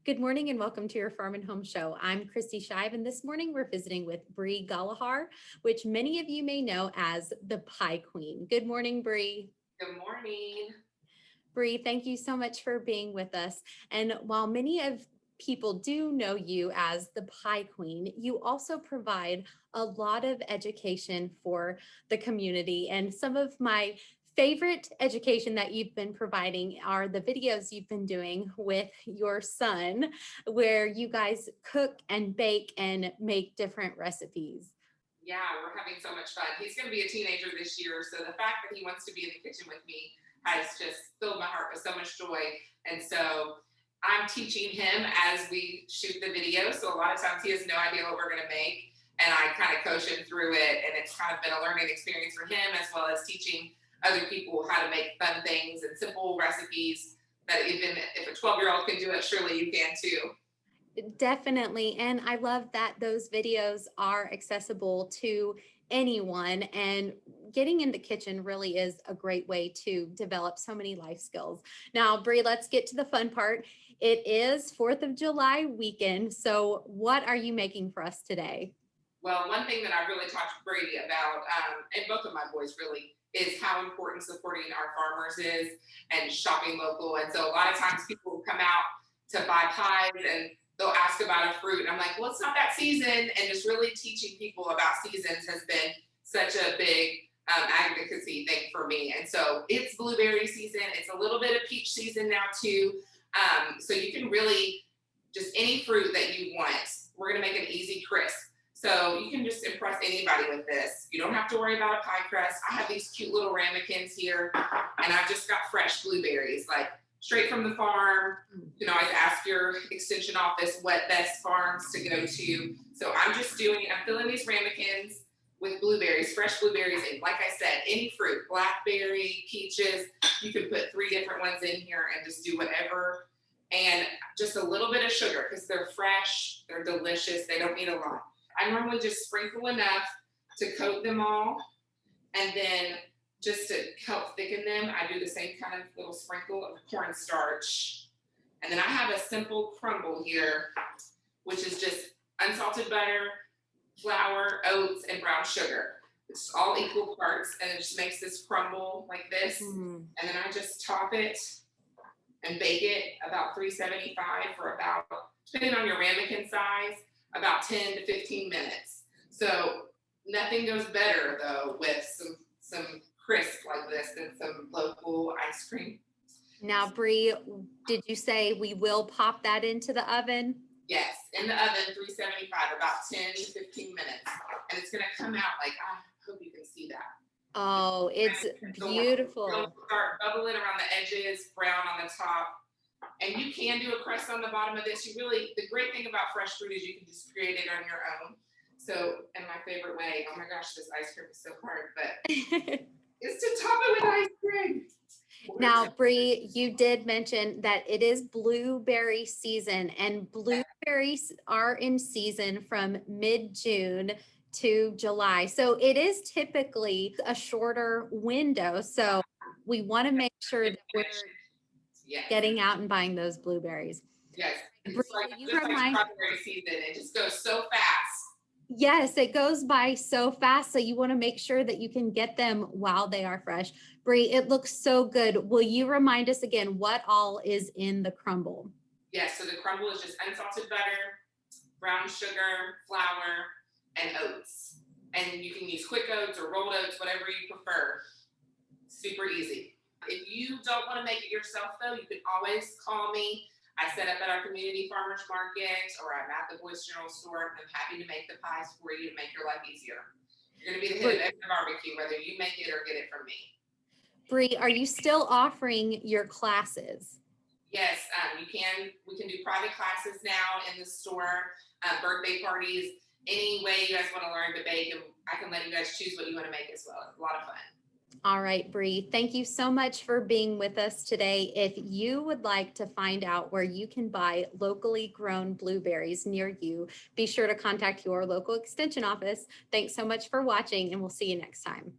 Good morning and welcome to your Farm and Home Show. I'm Kristi Shive, and this morning we're visiting with Brie Golliher, which many of you may know as the Pie Queen. Good morning, Brie. Good morning. Brie, thank you so much for being with us. And while many of people do know you as the Pie Queen, you also provide a lot of education for the community. And some of my favorite education that you've been providing are the videos you've been doing with your son, where you guys cook and bake and make different recipes. Yeah, we're having so much fun. He's going to be a teenager this year, so the fact that he wants to be in the kitchen with me has just filled my heart with so much joy. And so I'm teaching him as we shoot the video. So a lot of times he has no idea what we're going to make, and I kind of coach him through it. And it's kind of been a learning experience for him, as well as teaching other people how to make fun things and simple recipes that even if a 12-year-old can do it, surely you can too. Definitely. And I love that those videos are accessible to anyone. And getting in the kitchen really is a great way to develop so many life skills. Now, Brie, let's get to the fun part. It is 4th of July weekend. So, what are you making for us today? Well, one thing that I really talked to Brady about, and both of my boys really, is how important supporting our farmers is and shopping local. And so a lot of times people will come out to buy pies and they'll ask about a fruit. And I'm like, well, it's not that season. And just really teaching people about seasons has been such a big advocacy thing for me. And so it's blueberry season. It's a little bit of peach season now too. So you can really just any fruit that you want. We're going to make an easy crisp. So you can just impress anybody with this. You don't have to worry about a pie crust. I have these cute little ramekins here, and I've just got fresh blueberries, like straight from the farm. You know, I ask your extension office what best farms to go to. So I'm filling these ramekins with blueberries, fresh blueberries, and like I said, any fruit, blackberry, peaches. You can put 3 different ones in here and just do whatever. And just a little bit of sugar because they're fresh, they're delicious, they don't need a lot. I normally just sprinkle enough to coat them all. And then just to help thicken them, I do the same kind of little sprinkle of cornstarch. And then I have a simple crumble here, which is just unsalted butter, flour, oats, and brown sugar. It's all equal parts, and it just makes this crumble like this. And then I just top it and bake it about 375 for about, depending on your ramekin size, about 10 to 15 minutes. So nothing goes better though with some crisp like this than some local ice cream. Now, Brie, did you say we will pop that into the oven? Yes, in the oven, 375, about 10 to 15 minutes. And it's gonna come out like, I hope you can see that. Oh, it's beautiful. It'll start bubbling around the edges, brown on the top. And you can do a crust on the bottom of this. The great thing about fresh fruit is you can just create it on your own. So, and my favorite way, oh my gosh, this ice cream is so hard, but is to top it with ice cream. Now, Brie, you did mention that it is blueberry season, and blueberries are in season from mid-June to July. So it is typically a shorter window. So we want to make sure that we're getting out and buying those blueberries. Yes. Brie, It's like just like strawberry season. It just goes so fast. Yes, it goes by so fast. So you want to make sure that you can get them while they are fresh. Brie, it looks so good. Will you remind us again what all is in the crumble? Yes, so the crumble is just unsalted butter, brown sugar, flour, and oats. And you can use quick oats or rolled oats, whatever you prefer. Super easy. If you don't want to make it yourself, though, you can always call me. I set up at our community farmers market, or I'm at the Boys General Store. I'm happy to make the pies for you to make your life easier. You're going to be the hit of every barbecue, whether you make it or get it from me. Brie, are you still offering your classes? Yes, you can. We can do private classes now in the store, birthday parties, any way you guys want to learn to bake, and I can let you guys choose what you want to make as well. It's a lot of fun. All right, Brie, thank you so much for being with us today. If you would like to find out where you can buy locally grown blueberries near you, be sure to contact your local extension office. Thanks so much for watching, and we'll see you next time.